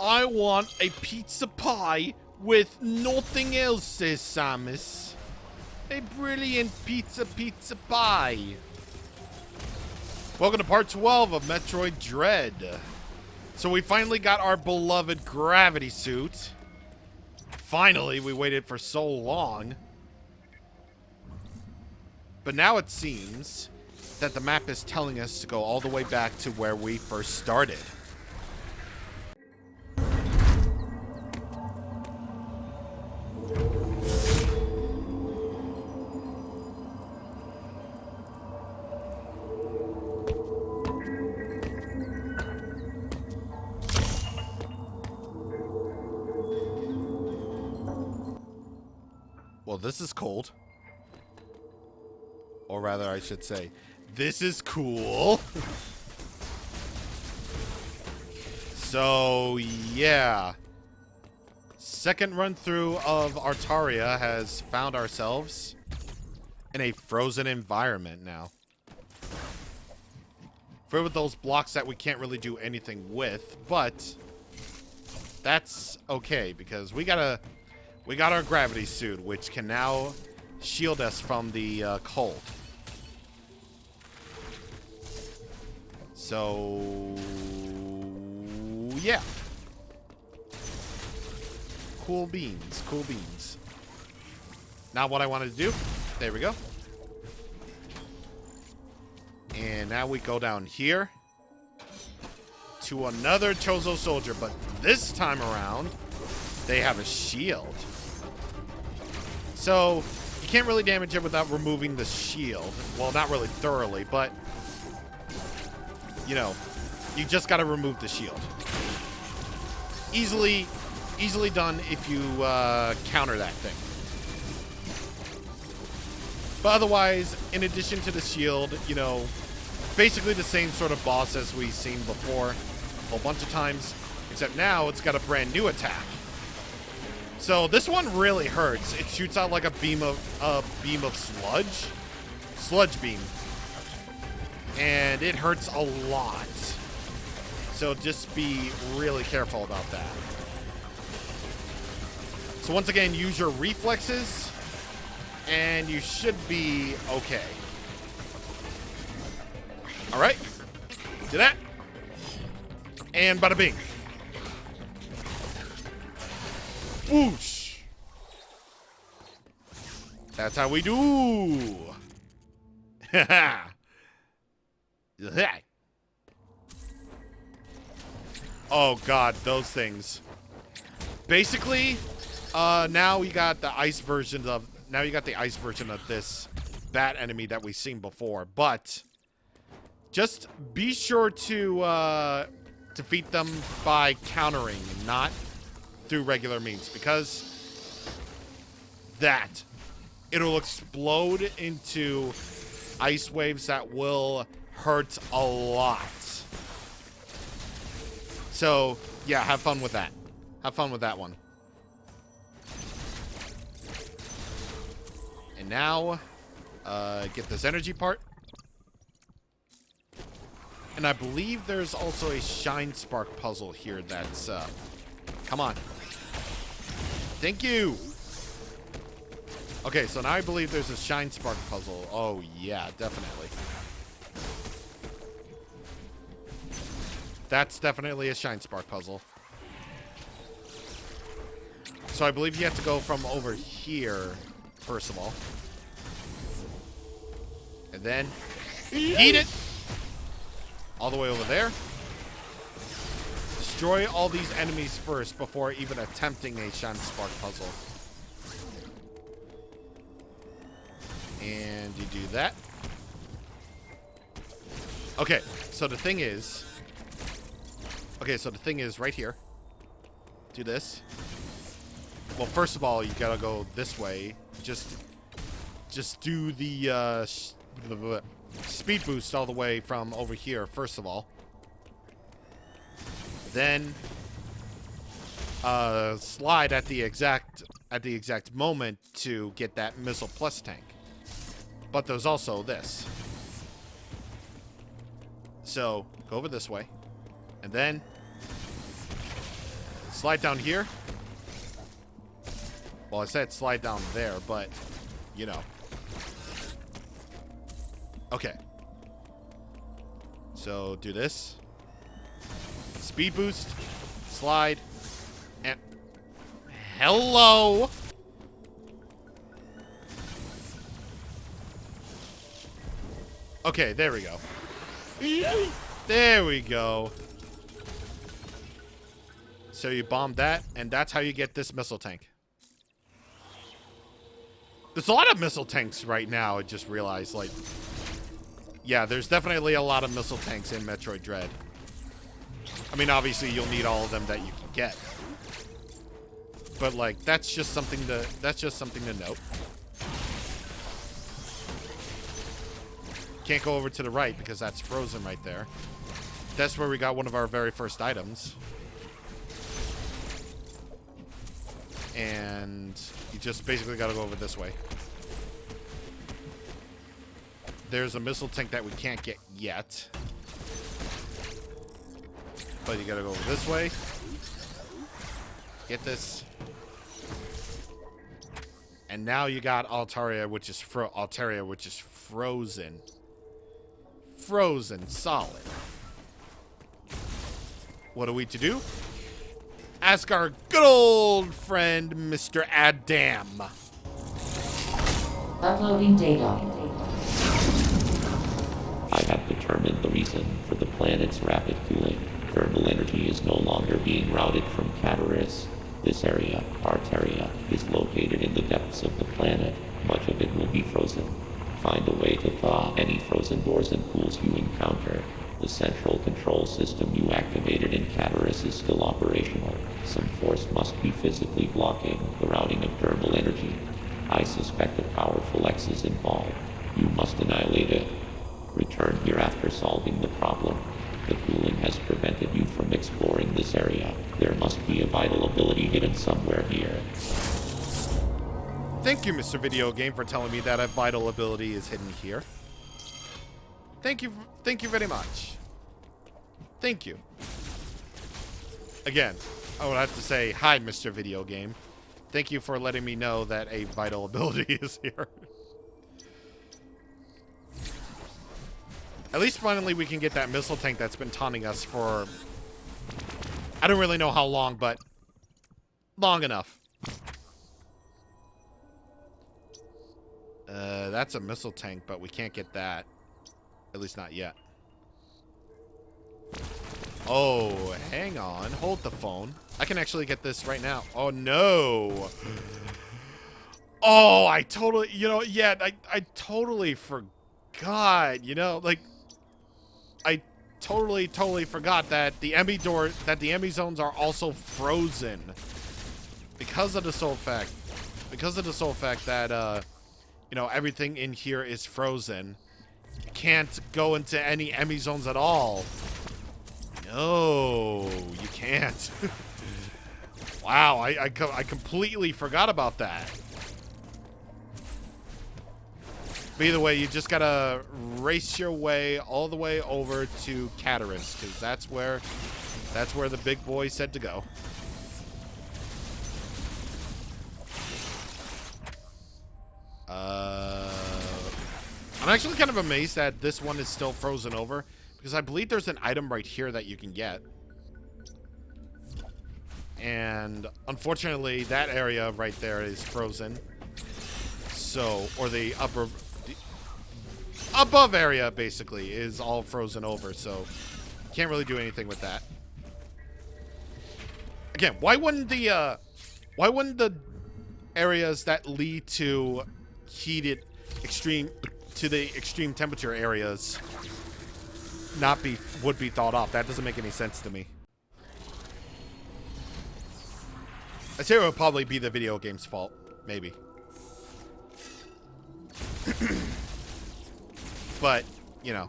I want a pizza pie with nothing else, says Samus. A brilliant pizza pie. Welcome to part 12 of Metroid Dread. So we finally got our beloved gravity suit. Finally, we waited for so long. But now it seems that the map is telling us to go all the way back to where we first started. Well, this is cold. Or rather, I should say, this is cool. So, yeah. Second run through of Artaria has found ourselves in a frozen environment now. Filled with those blocks that we can't really do anything with, but that's okay because we got our gravity suit, which can now shield us from the cold. So, yeah. Cool beans, cool beans. Now what I wanted to do, there we go. And now we go down here to another Chozo soldier, but this time around, they have a shield. So, you can't really damage it without removing the shield. Well, not really thoroughly, but, you know, you just gotta remove the shield. Easily done if you counter that thing. But otherwise, in addition to the shield, you know, basically the same sort of boss as we've seen before a whole bunch of times, except now it's got a brand new attack. So this one really hurts. It shoots out like a beam of sludge beam, and it hurts a lot. So just be really careful about that. So once again, use your reflexes, and you should be okay. All right, do that, and bada bing. Whoosh! That's how we do. Oh god, those things. Basically, now you got the ice version of this bat enemy that we've seen before, but just be sure to defeat them by countering, not through regular means, because it'll explode into ice waves that will hurt a lot. So, yeah, have fun with that. Have fun with that one. And now, get this energy part. And I believe there's also a Shine Spark puzzle here that's, come on. Thank you. Okay, so now I believe there's a Shine Spark puzzle. Oh, yeah, definitely. That's definitely a Shine Spark puzzle. So I believe you have to go from over here, first of all. And then eat it all the way over there. Destroy all these enemies first before even attempting a Shine Spark puzzle. And you do that. Okay, so the thing is... right here. Do this. Well, first of all, you gotta go this way. Just do the speed boost all the way from over here, first of all. Then slide at the exact moment to get that missile plus tank. But there's also this. So go over this way, and then Slide down here. Well, I said slide down there, but, you know. Okay. So, do this. Speed boost. Slide. And... Hello! Okay, there we go. There we go. So you bomb that, and that's how you get this missile tank. There's a lot of missile tanks right now, I just realized. Like, yeah, there's definitely a lot of missile tanks in Metroid Dread. I mean, obviously, you'll need all of them that you can get. But, like, that's just something to note. Can't go over to the right because that's frozen right there. That's where we got one of our very first items. And you just basically got to go over this way. There's a missile tank that we can't get yet. But you got to go over this way. Get this. And now you got Altaria, which is frozen. Frozen solid. What are we to do? Ask our good old friend, Mr. Adam. Uploading data. I have determined the reason for the planet's rapid cooling. Thermal energy is no longer being routed from Cataris. This area, Arteria, is located in the depths of the planet. Much of it will be frozen. Find a way to thaw any frozen doors and pools you encounter. The central control system you activated in Cataris is still operational. Some force must be physically blocking the routing of thermal energy. I suspect a powerful X is involved. You must annihilate it. Return here after solving the problem. The cooling has prevented you from exploring this area. There must be a vital ability hidden somewhere here. Thank you, Mr. Video Game, for telling me that a vital ability is hidden here. Thank you very much. Thank you. Again, I would have to say, hi, Mr. Video Game. Thank you for letting me know that a vital ability is here. At least finally we can get that missile tank that's been taunting us for... I don't really know how long, but... long enough. That's a missile tank, but we can't get that. At least not yet. Oh, hang on. Hold the phone. I can actually get this right now. Oh, no. Oh, I totally... You know, yeah, I totally forgot. You know, like... I totally forgot that the e.m.m.i door... That the e.m.m.i zones are also frozen. Because of the sole fact... Because of the sole fact that, you know, everything in here is frozen. You can't go into any e.m.m.i zones at all. No, you can't. Wow, I completely forgot about that. But either way, you just gotta race your way all the way over to Cataris, because that's where the big boy said to go. I'm actually kind of amazed that this one is still frozen over, because I believe there's an item right here that you can get. And unfortunately, that area right there is frozen. So, or the above area basically is all frozen over, so can't really do anything with that. Again, why wouldn't the areas that lead to heated extreme temperature areas would be thought off? That doesn't make any sense to me. I'd say it would probably be the video game's fault, maybe. But, you know,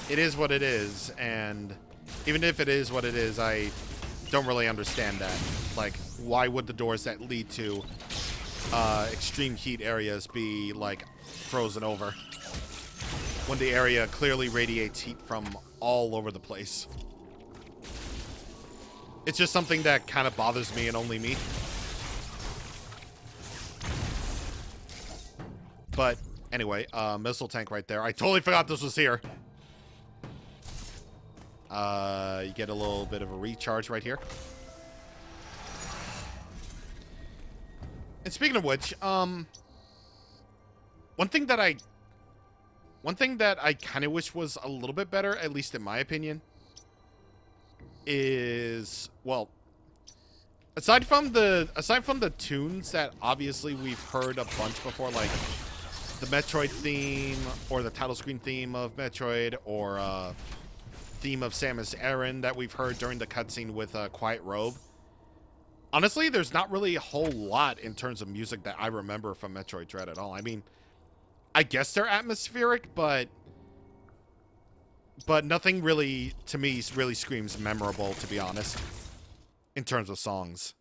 it is what it is, and even if it is what it is, I don't really understand that. Like, why would the doors that lead to extreme heat areas be, like, frozen over when the area clearly radiates heat from all over the place? It's just something that kind of bothers me and only me. But anyway, missile tank right there. I totally forgot this was here. You get a little bit of a recharge right here. And speaking of which, one thing that I kind of wish was a little bit better, at least in my opinion, is, well, aside from the tunes that obviously we've heard a bunch before, like the Metroid theme or the title screen theme of Metroid, or theme of Samus Aran that we've heard during the cutscene with Quiet Robe. Honestly, there's not really a whole lot in terms of music that I remember from Metroid Dread at all. I mean, I guess they're atmospheric, but nothing really, to me, really screams memorable, to be honest, in terms of songs.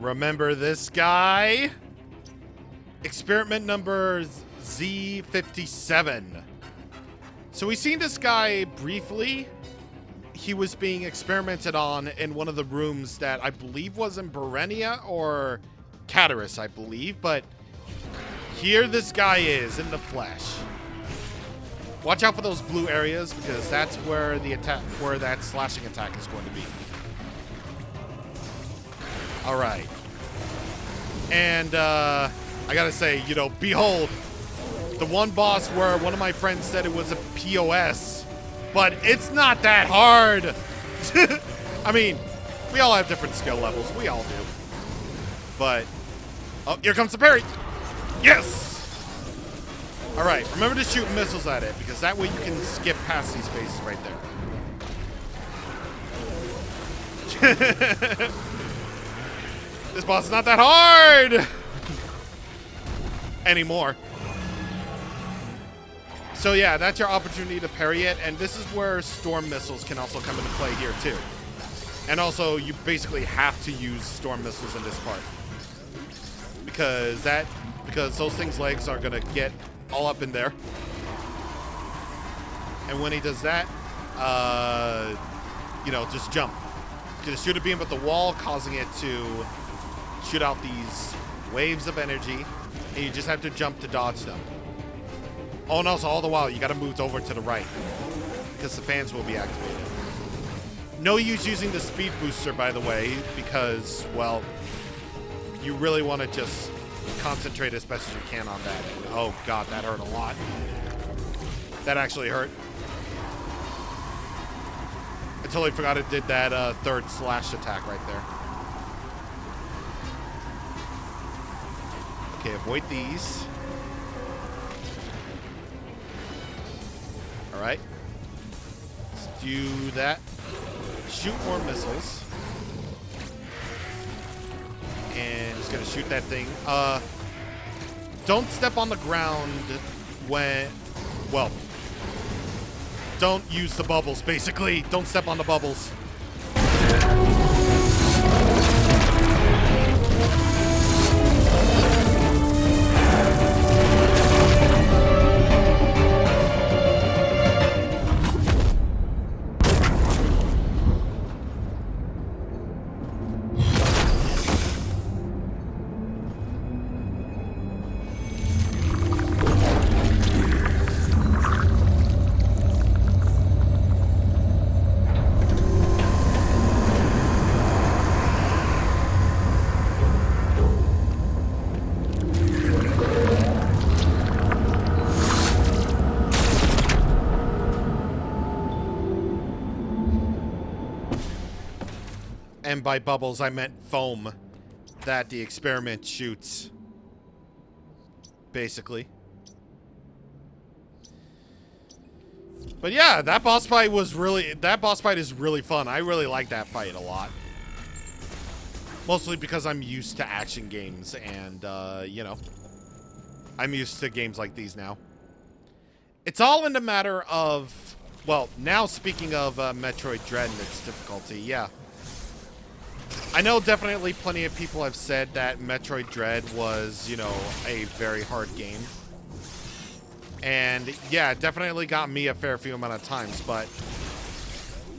Remember this guy? Experiment number Z57. So we've seen this guy briefly. He was being experimented on in one of the rooms that I believe was in Berenia or Cataris, I believe. But here this guy is in the flesh. Watch out for those blue areas, because that's where the attack, where that slashing attack is going to be. All right. And I gotta say, you know, behold, the one boss where one of my friends said it was a POS, but it's not that hard. I mean, we all have different skill levels. We all do. But, oh, here comes the parry. Yes! All right, remember to shoot missiles at it, because that way you can skip past these phases right there. This boss is not that hard anymore. So yeah, that's your opportunity to parry it, and this is where storm missiles can also come into play here too. And also, you basically have to use storm missiles in this part, because those things' legs are gonna get all up in there. And when he does that, you know, just jump. Gonna shoot a beam at the wall, causing it to shoot out these waves of energy, and you just have to jump to dodge them. Oh, and also all the while you gotta move over to the right, because the fans will be activated. No use using the speed booster, by the way, because, well, you really want to just concentrate as best as you can on that. And, oh god, that hurt a lot. That actually hurt. I totally forgot it did that third slash attack right there. Okay, avoid these. Alright. Let's do that. Shoot more missiles. And just gonna shoot that thing. Don't step on the ground when... Well, don't use the bubbles, basically. Don't step on the bubbles. And by bubbles, I meant foam that the experiment shoots. Basically. But yeah, that boss fight is really fun. I really like that fight a lot. Mostly because I'm used to action games and, you know, I'm used to games like these now. It's all in the matter of, well, now speaking of Metroid Dread and its difficulty, yeah. I know definitely plenty of people have said that Metroid Dread was, you know, a very hard game. And yeah, it definitely got me a fair few amount of times, but,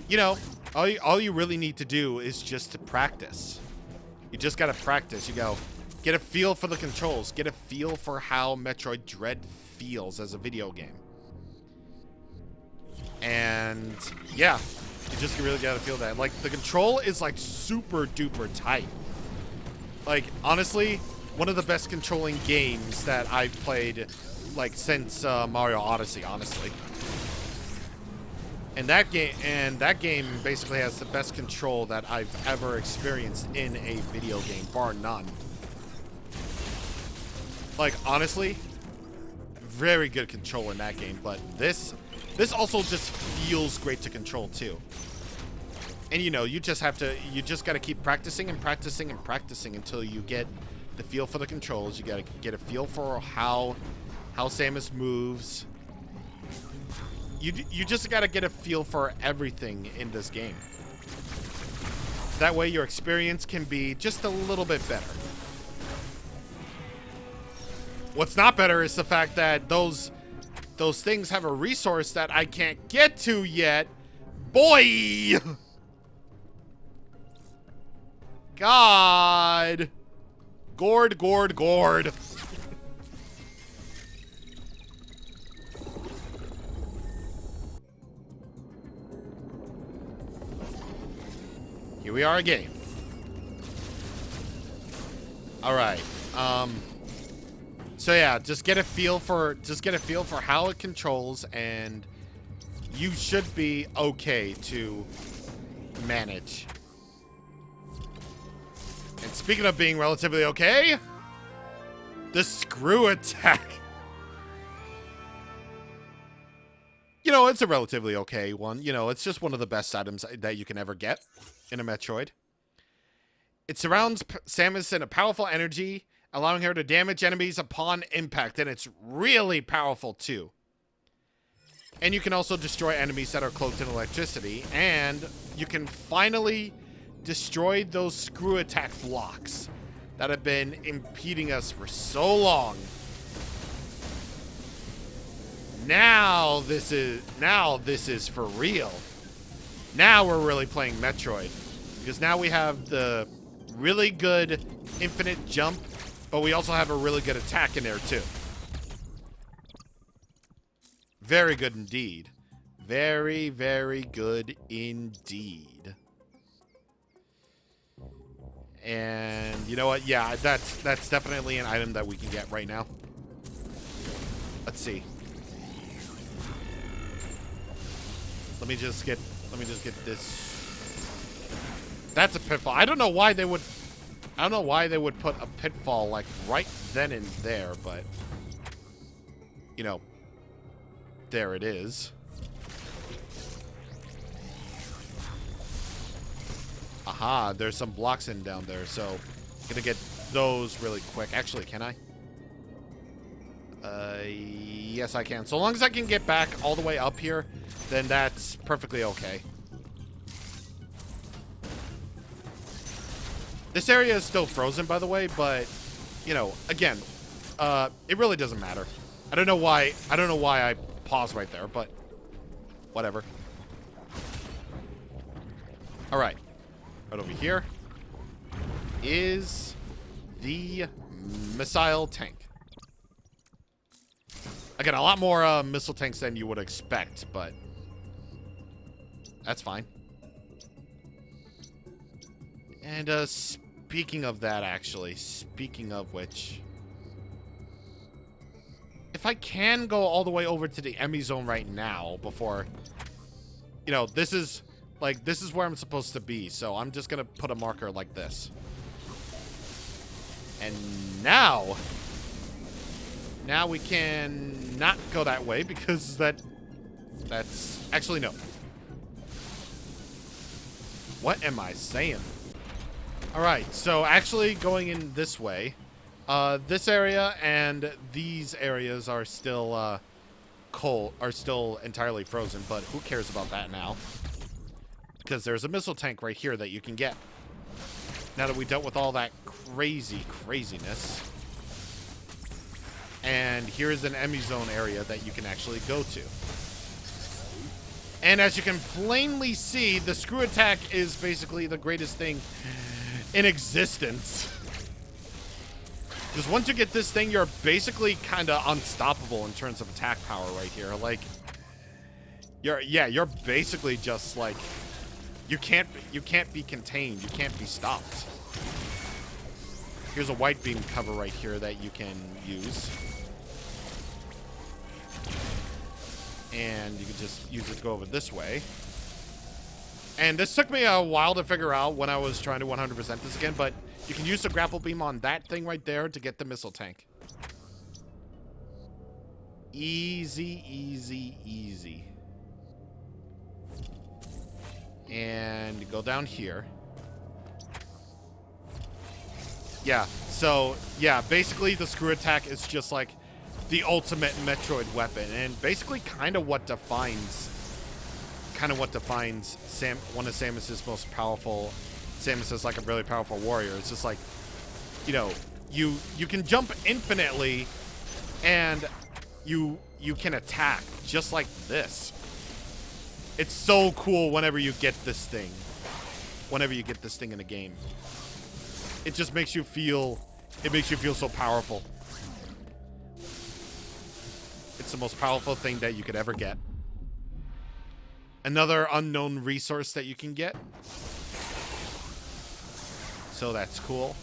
you know, all you really need to do is just to practice. You just gotta practice. You go, get a feel for the controls, get a feel for how Metroid Dread feels as a video game. And yeah, you just really gotta feel that. Like, the control is like super duper tight. Like, honestly, one of the best controlling games that I've played, like, since Mario Odyssey, honestly. And that game basically has the best control that I've ever experienced in a video game, bar none. Like, honestly, very good control in that game, but this also just feels great to control too. And you know, you just gotta keep practicing and practicing and practicing until you get the feel for the controls. You gotta get a feel for how Samus moves. You just gotta get a feel for everything in this game. That way your experience can be just a little bit better. What's not better is the fact that those things have a resource that I can't get to yet. Boy! God! Gourd, gourd, gourd. Here we are again. All right. So yeah, just get a feel for how it controls, and you should be okay to manage. And speaking of being relatively okay, the screw attack. You know, it's a relatively okay one. You know, it's just one of the best items that you can ever get in a Metroid. It surrounds Samus in a powerful energy, allowing her to damage enemies upon impact, and it's really powerful too. And you can also destroy enemies that are cloaked in electricity, and you can finally destroy those screw attack blocks that have been impeding us for so long. Now this is for real. Now we're really playing Metroid, because now we have the really good infinite jump, but we also have a really good attack in there too. Very good indeed. Very, very good indeed. And you know what? Yeah, that's definitely an item that we can get right now. Let's see. Let me just get this. That's a pitfall. I don't know why they would put a pitfall like right then and there, but you know, there it is. Aha, there's some blocks in down there, so I'm gonna get those really quick. Actually, can I? Yes, I can. So long as I can get back all the way up here, then that's perfectly okay. This area is still frozen, by the way, but, you know, again, it really doesn't matter. I don't know why I paused right there, but whatever. All right. Right over here is the missile tank. Again, a lot more missile tanks than you would expect, but that's fine. And speaking of that, actually, speaking of which, if I can go all the way over to the e.m.m.i zone right now before, you know, this is Like, this is where I'm supposed to be, so I'm just gonna put a marker like this. And now we can not go that way because that's actually no. What am I saying? All right, so actually going in this way, this area and these areas are still cold, are still entirely frozen, but who cares about that now? Because there's a missile tank right here that you can get. Now that we dealt with all that craziness. And here is an e.m.m.i zone area that you can actually go to. And as you can plainly see, the screw attack is basically the greatest thing in existence. Because once you get this thing, you're basically kind of unstoppable in terms of attack power right here. Like, you're basically just like, you can't be contained. You can't be stopped. Here's a white beam cover right here that you can use. And you can just use it to go over this way. And this took me a while to figure out when I was trying to 100% this again, but you can use the grapple beam on that thing right there to get the missile tank. Easy, easy, easy. And you go down here. Yeah, so, yeah, basically the screw attack is just like the ultimate Metroid weapon, and basically kind of what defines one of Samus's most powerful. Samus is like a really powerful warrior. It's just like, you know, you can jump infinitely, and you can attack just like this. It's so cool whenever you get this thing. Whenever you get this thing in a game, it just makes you feel. It makes you feel so powerful. It's the most powerful thing that you could ever get. Another unknown resource that you can get. So that's cool.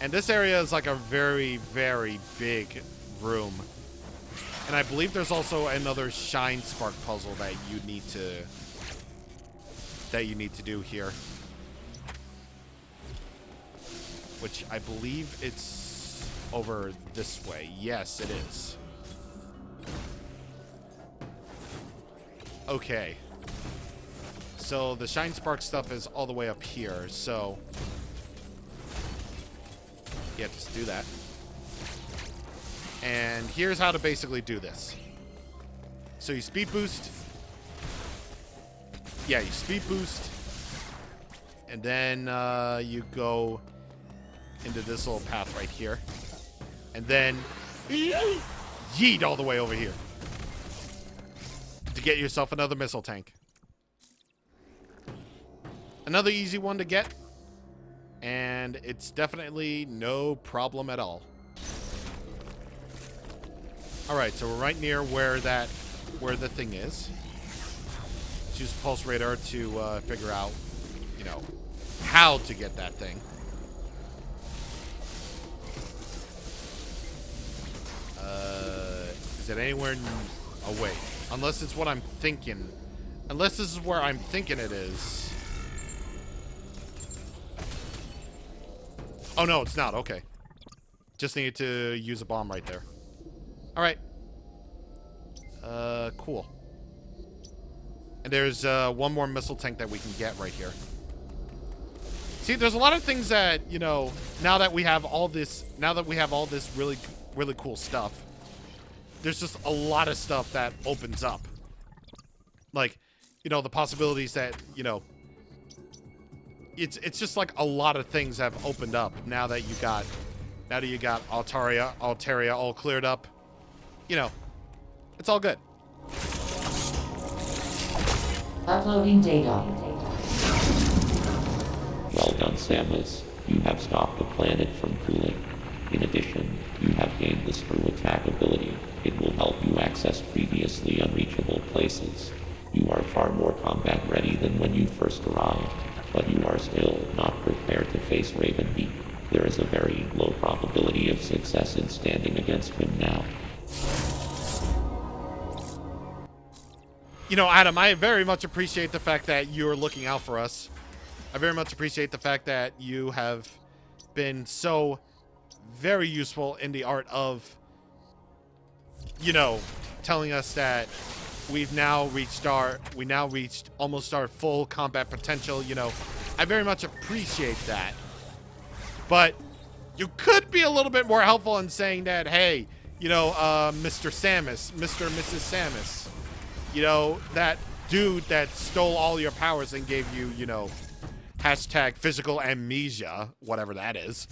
And this area is like a very, very big room. And I believe there's also another Shine Spark puzzle that you need to do here. Which I believe it's over this way. Yes, it is. Okay. So the Shine Spark stuff is all the way up here, so yeah, just do that. And here's how to basically do this. So you speed boost. Yeah, you speed boost. And then you go into this little path right here. And then yeet all the way over here to get yourself another missile tank. Another easy one to get. And it's definitely no problem at all. Alright, so we're right near where the thing is. Choose Pulse Radar to figure out, you know, how to get that thing. Is it anywhere away? Unless it's what I'm thinking. Unless this is where I'm thinking it is. Oh, no, it's not. Okay. Just needed to use a bomb right there. Alright. Cool. And there's one more missile tank that we can get right here. See, there's a lot of things that, you know, now that we have all this really, really cool stuff, there's just a lot of stuff that opens up. Like, you know, the possibilities that, you know, it's just like a lot of things have opened up now that you got Altaria all cleared up. You know, it's all good. Uploading data. Well done, Samus. You have stopped the planet from cooling. In addition, you have gained the screw attack ability. It will help you access previously unreachable places. You are far more combat ready than when you first arrived, but you are still not prepared to face Raven Beak. There is a very low probability of success in standing against him now. You know, Adam, I very much appreciate the fact that you're looking out for us. I very much appreciate the fact that you have been so very useful in the art of, you know, telling us that we now reached almost our full combat potential. You know, I very much appreciate that. But you could be a little bit more helpful in saying that, hey, you know, Mr. Samus, Mr. and Mrs. Samus, you know, that dude that stole all your powers and gave you, you know, hashtag physical amnesia, whatever that is.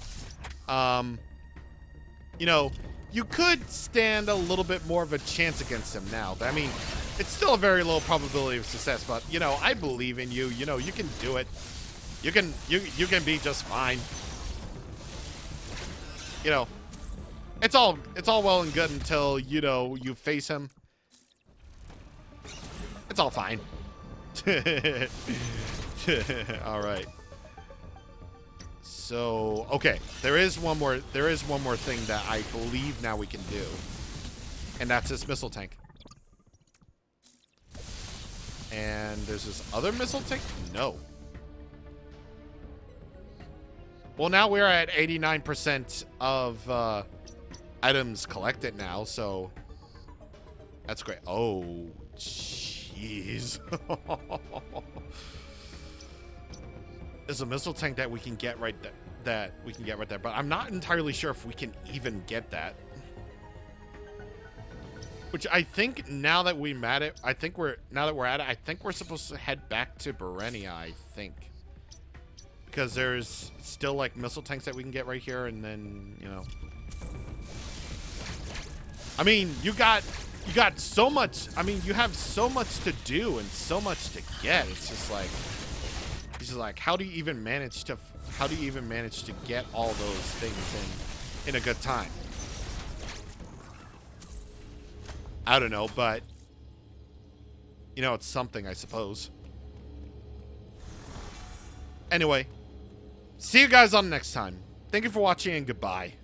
You know, you could stand a little bit more of a chance against him now. I mean, it's still a very low probability of success, but, you know, I believe in you. You know, you can do it. You can be just fine. You know, it's all well and good until, you know, you face him. It's all fine. All right. So, okay, there is one more thing that I believe now we can do. And that's this missile tank. And there's this other missile tank? No. Well, now we're at 89% of items collected now, so that's great. Oh, jeez. There's a missile tank that we can get right there. But I'm not entirely sure if we can even get that. Which I think now that we're at it, I think we're supposed to head back to Berenia, I think. Because there's still like missile tanks that we can get right here, and then, you know. I mean, you got so much, I mean, you have so much to do and so much to get. It's just like how do you even manage to get all those things in a good time? I don't know, but you know, it's something, I suppose. Anyway, see you guys on the next time. Thank you for watching and goodbye.